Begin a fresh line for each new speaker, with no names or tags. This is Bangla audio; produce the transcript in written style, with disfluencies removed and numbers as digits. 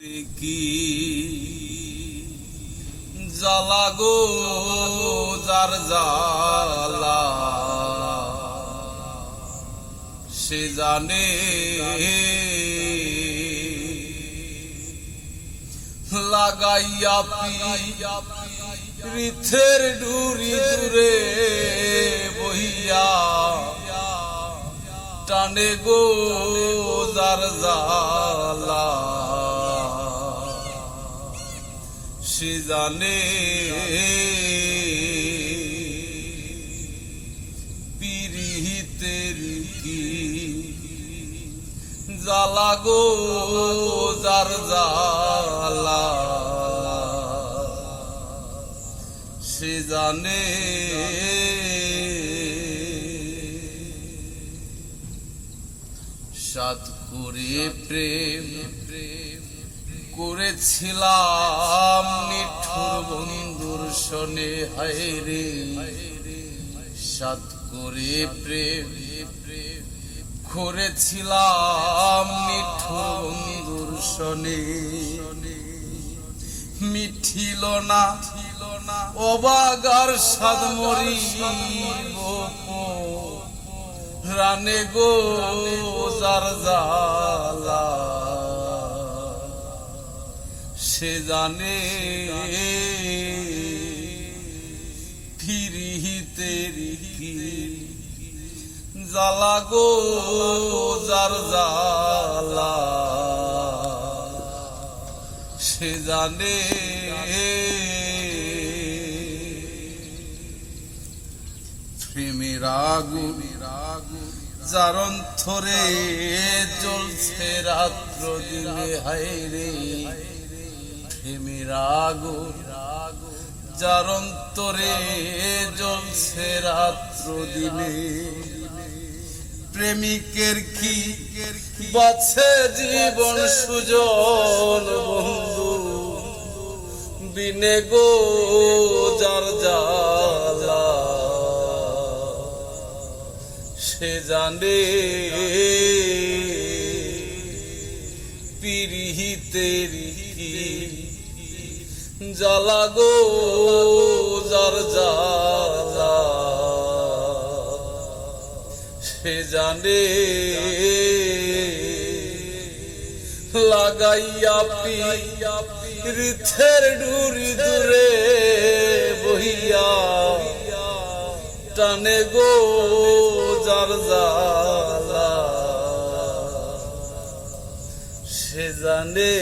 কি জ্বালা গো যার জ্বালা সে জানে, লাগাইয়া পৃথের ডুরি দূরে বহিয়া টানে গো যার জ্বালা সে জানে, পিরিতের কি জ্বালা গো যার জ্বালা সে জানে। সাত করে প্রেম করেছিলাম নিঠুর বন্ধুর শোনে, হায়রে সাত করে প্রেম করেছিলাম নিঠুর বন্ধুর শোনে, মিঠিল না অবাগার সাদ মরিব রানে গো যার জ্বালা সে জানে, ফিরিতের কি জ্বালা গো যার জ্বালা সে জানে। প্রেমের আগুন যার অন্তরে জ্বলছে রাত্র দিনে, হায়রে প্রেমের আগুন যার অন্তরে জ্বলছে রাত্র দিনে, প্রেমিকের কি বাছে জীবন সুজন বন্ধু বিনে গো যার জ্বালা সে জানে, পিরিতের কি জ্বালা গো যার জ্বালা সে জানে, লাগাইয়া পৃথের ডুরি দূরে বহিয়া টানে গো যার জ্বালা সে জানে।